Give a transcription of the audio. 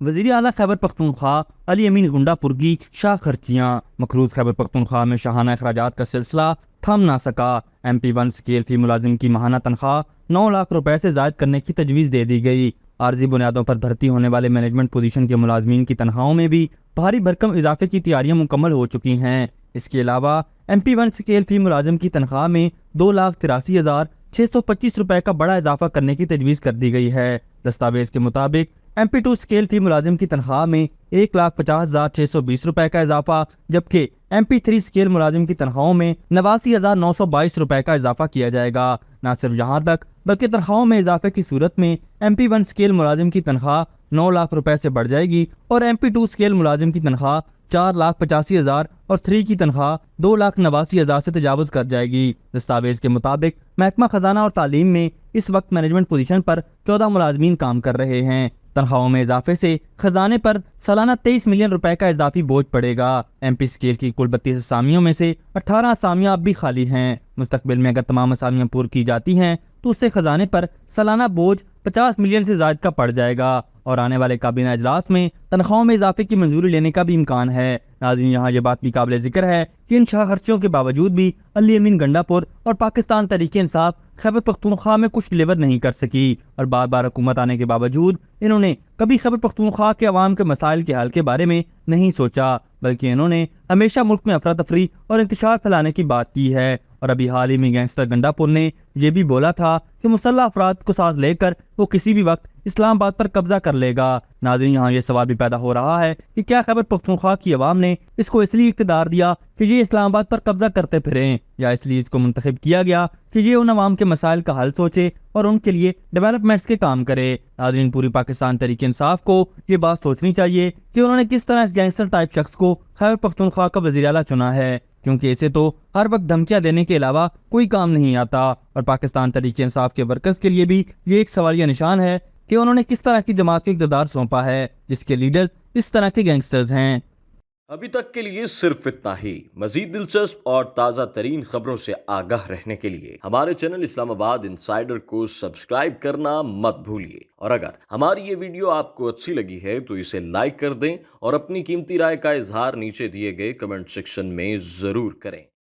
وزیر اعلیٰ خیبر پختونخوا علی امین گنڈاپور کی شاہ خرچیاں۔ مقروض خیبر پختونخوا میں شاہانہ اخراجات کا سلسلہ تھم نہ سکا۔ MP1 اسکیل فی ملازم کی ماہانہ تنخواہ 9 لاکھ روپے سے زائد کرنے کی تجویز دے دی گئی۔ عارضی بنیادوں پر بھرتی ہونے والے مینجمنٹ پوزیشن کے ملازمین کی تنخواہوں میں بھی بھاری بھرکم اضافے کی تیاریاں مکمل ہو چکی ہیں۔ اس کے علاوہ MP1 اسکیل فی ملازم کی تنخواہ میں 2,83,625 روپے کا بڑا اضافہ کرنے کی تجویز کر دی گئی ہے۔ دستاویز کے مطابق MP2 اسکیل فی ملازم کی تنخواہ میں 1,50,620 روپے کا اضافہ، جبکہ MP3 اسکیل ملازم کی تنخواہوں میں 89,922 روپے کا اضافہ کیا جائے گا۔ نہ صرف یہاں تک بلکہ تنخواہوں میں اضافے کی صورت میں MP1 اسکیل ملازم کی تنخواہ 9 لاکھ روپے سے بڑھ جائے گی اور MP2 اسکیل ملازم کی تنخواہ 4,85,000 اور 3 کی تنخواہ 2,89,000 سے تجاوز کر جائے گی۔ دستاویز کے مطابق محکمہ خزانہ اور تعلیم میں اس وقت مینجمنٹ پوزیشن پر 14 ملازمین کام کر رہے ہیں۔ تنخواہوں میں اضافے سے خزانے پر سالانہ 23 ملین روپے کا اضافی بوجھ پڑے گا۔ MP اسکیل کی کل 32 اسامیوں میں سے 18 اسامیاں اب بھی خالی ہیں۔ مستقبل میں اگر تمام اسامیاں پور کی جاتی ہیں تو اس سے خزانے پر سالانہ بوجھ 50 ملین سے زائد کا پڑ جائے گا اور آنے والے کابینہ اجلاس میں تنخواہوں میں اضافے کی منظوری لینے کا بھی امکان ہے۔ ناظرین، یہاں یہ بات بھی قابل ذکر ہے کہ ان شاہ خرچیوں کے باوجود بھی علی امین گنڈاپور اور پاکستان تحریک انصاف خیبر پختونخوا میں کچھ ڈلیور نہیں کر سکی اور بار بار حکومت آنے کے باوجود انہوں نے کبھی خیبر پختونخوا کے عوام کے مسائل کے حل کے بارے میں نہیں سوچا، بلکہ انہوں نے ہمیشہ ملک میں افراتفری اور انتشار پھیلانے کی بات کی ہے۔ اور ابھی حال ہی میں گینگسٹر گنڈاپور نے یہ بھی بولا تھا کہ مسلح افراد کو ساتھ لے کر وہ کسی بھی وقت اسلام آباد پر قبضہ کر لے گا۔ ناظرین، یہاں یہ سوال بھی پیدا ہو رہا ہے کہ کیا خیبر پختونخوا کی عوام نے اس کو اس لیے اقتدار دیا کہ یہ اسلام آباد پر قبضہ کرتے پھریں، یا اس لیے اس کو منتخب کیا گیا کہ یہ ان عوام کے مسائل کا حل سوچے اور ان کے لیے ڈیولپمنٹس کے کام کرے؟ ناظرین، پوری پاکستان تحریک انصاف کو یہ بات سوچنی چاہیے کہ انہوں نے کس طرح اس گینگسٹر ٹائپ شخص کو خیبر پختونخوا کا وزیر اعلیٰ چنا ہے، کیونکہ اسے تو ہر وقت دھمکیاں دینے کے علاوہ کوئی کام نہیں آتا۔ اور پاکستان تحریک انصاف کے ورکرز کے لیے بھی یہ ایک سوالیہ نشان ہے کہ انہوں نے کس طرح کی جماعت کو اقتدار سونپا ہے جس کے لیڈرز اس طرح کے گینگسٹرز ہیں۔ ابھی تک کے لیے صرف اتنا ہی۔ مزید دلچسپ اور تازہ ترین خبروں سے آگاہ رہنے کے لیے ہمارے چینل اسلام آباد انسائیڈر کو سبسکرائب کرنا مت بھولیے، اور اگر ہماری یہ ویڈیو آپ کو اچھی لگی ہے تو اسے لائک کر دیں اور اپنی قیمتی رائے کا اظہار نیچے دیے گئے کمنٹ سیکشن میں ضرور کریں۔